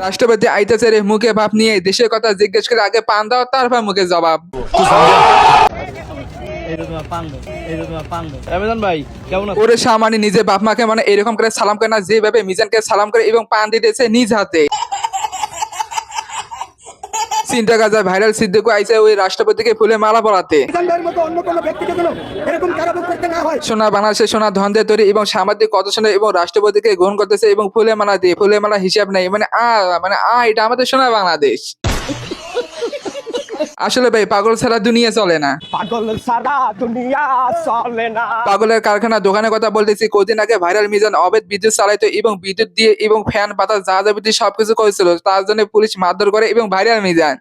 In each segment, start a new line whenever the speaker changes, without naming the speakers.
রাষ্ট্রপতি আইতাছে রে, মুখে ভাব নিয়ে দেশের কথা জিজ্ঞেস করে আগে পান দাও, তারপর মুখে জবাব। ওরে সামানি নিজে বাপ মাকে মানে এরকম করে সালাম করে না, যেভাবে মিজানকে সালাম করে এবং পান দিতেছে নিজ হাতে। চিন্তা করা যায় ভাইরাল সিদ্দিকও আইছে ওই রাষ্ট্রপতিকে ফুলে মালা পরাতে। সোনা বাংলাদেশে সোনা ধন্দে তৈরি এবং সামাজিক কত সোনা এবং রাষ্ট্রপতিকে গ্রহণ করতেছে এবং ফুলে মালা দিয়ে, ফুলে মালা হিসাব নেই মানে এটা আমাদের সোনা বাংলাদেশ। আসলে ভাই পাগল ছাড়া দুনিয়া চলে না, পাগলের কারখানা দোকানের কথা বলতেছি। কদিন আগে ভাইরাল মিজান অবৈধ বিদ্যুৎ চালাইতো এবং বিদ্যুৎ দিয়ে এবং ফ্যান পাতা যা যাবতীয় সবকিছু করেছিল, তার জন্য পুলিশ মারধর করে এবং ভাইরাল মিজান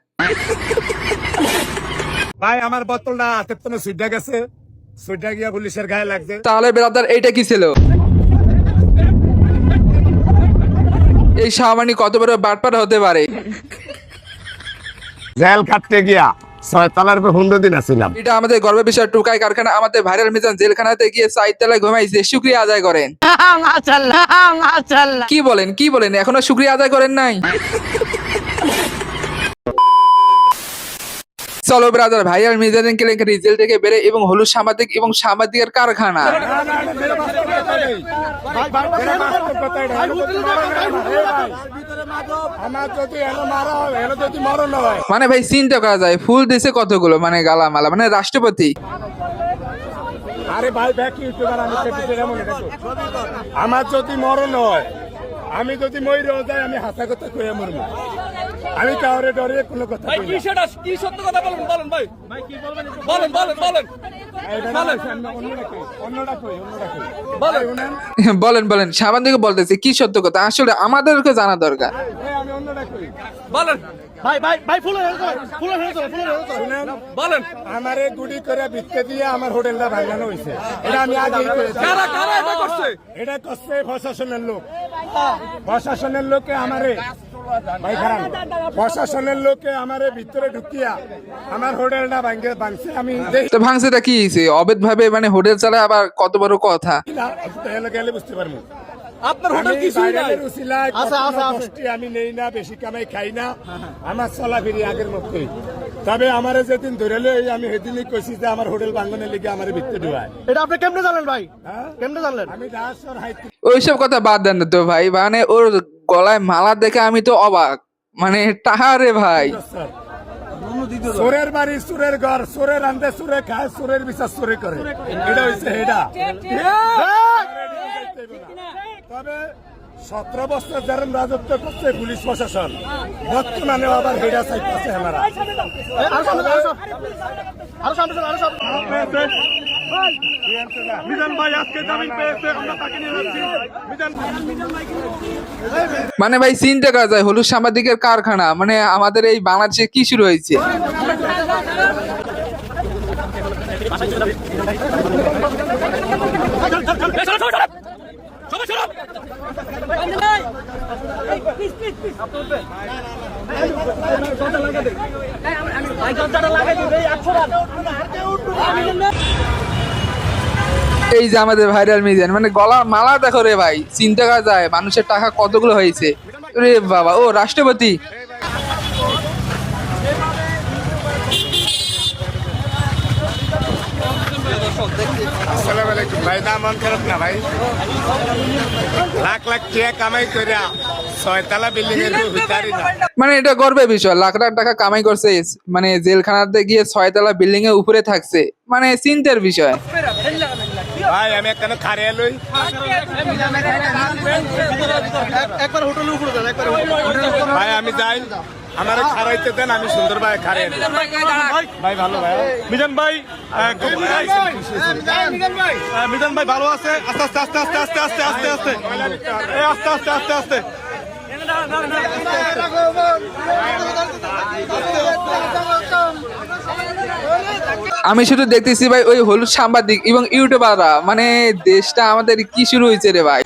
ভাই আমার বোতলটা হাতের তো সুইডা গেছে, সুইডা গিয়া পুলিশের গায়ে লাগছে।
তাহলে ব্রাদার এইটা কি ছিল? এই সামানি কত বড় বাটপার হতে পারে?
জেল কাটতে গিয়া 6 তলার উপর 15 দিন আছিলাম।
এটা আমাদের গর্বের বিষয়। টুকাই কারখানা আমাদের ভাইরাল মিজান জেলখানাতে গিয়ে 4 তলায় ঘুমাইছে, শুকরিয়া আদায় করেন। কি বলেন এখনো শুকরিয়া আদায় করেন নাই? চলো ব্রাদার, ভাইরাল মিজানের কেলেঙ্কারি জেল থেকে বেরে এবং হলুদ সাংবাদিক এবং সাংবাদিকের কারখানা। মানে ভাই চিন্তা করা যায়, ফুল দিছে কতগুলো, মানে গালামালা, মানে রাষ্ট্রপতি।
আরে ভাই আমার যদি মরণ হয়, আমি যদি মরে যাই, আমি হাসা কথা কয়ে মরবো। আমি কাউরে ডরে কোনো কথা কই না।
কি সত্য কথা বলেন ভাই। ভাই কি বলবেন? বলেন।
বলেন সাংবাদিক বলতেছে কি সত্য কথা, আসলে আমাদেরকে জানা দরকার।
আমি অন্যটা কই
বলেন ভাই বলেন।
আমারে গুড়ি করে বিক্রি দিয়ে আমার হোটেলটা ভাঙানো হয়েছে, এটা আমি আগেই করেছি। এটা করছে প্রশাসনের লোক। প্রশাসনের লোকে আমারে প্রশাসনের লোকে আমারে ভিতরে ঢুকিয়া আমার হোটেলটা ভাঙছে। আমি
তো ভাঙছেটা কি হয়েছে? অবৈধ ভাবে মানে হোটেল চালায়, আবার কত বড় কথা।
গেলে বুঝতে পারবো।
আপনার হোটেল কিছুই নাই।
আমি নেই না, বেশি কামাই খাই না, আমার চলাফেরি আগের মতোই। তবে আমারে যেদিন ধরে আমি সেদিনই কইছি যে আমার হোটেল ভাঙনের লিগে আমার ভিতরে ঢুকায়।
এটা আপনি কেমনে জানলেন ভাই? কেমনে জানলেন?
আমি
ওইসব কথা বাদ দেন তো ভাই, মানে ওর গলায় মালা দেখে আমি তো অবাক, মানে টাহা রে ভাই।
চোরের বাড়ি চোরের ঘর, চোরের আনতে চোরে খায়, চোরের বিচার চোরে করে, এটা হচ্ছে এটা। তবে 17 বছর যেরকম রাজত্ব করছে পুলিশ প্রশাসন, বর্তমানে আবার হেডা চাইতেছে আমরা।
মানে ভাই চিন্তা করা যায়, হলুদ সাংবাদিকের কারখানা মানে আমাদের এই বাংলাদেশে কি শুরু হয়েছে? এই যে আমাদের ভাইরাল মিজান, মানে গলার মালা দেখো রে ভাই, চিন্তা করা যায় মানুষের টাকা কতগুলো হয়েছে রে বাবা। ও রাষ্ট্রপতি
ভাই না, মন খারাপ না ভাই। লাখ লাখ টাকা কামাই করিয়া 6 তলা বিল্ডিং এর ভিতরে না,
মানে এটা গর্বের বিষয়। লাখ লাখ টাকা কামাই করছে, মানে জেলখানাতে গিয়ে 6 তলা বিল্ডিং এর উপরে থাকছে, মানে চিন্তার বিষয়।
ভাই আমি কেন খারিয়া লই
একবার হোটেলের উপরে যান, একবার
ভাই, আমি যাই, আমার খারাইতে দেন, আমি সুন্দর ভাই খারিয়া ভাই। ভালো ভাই
মিজান ভাই, মিজান ভাই ভালো আছে। আস্তে আস্তে আস্তে আস্তে আস্তে আস্তে আস্তে আস্তে আস্তে আস্তে আস্তে আস্তে
আমি শুধু দেখতেছি ভাই ওই হলুদ সাংবাদিক এবং ইউটিউবাররা, মানে দেশটা আমাদের কি শুরু হয়েছে রে ভাই।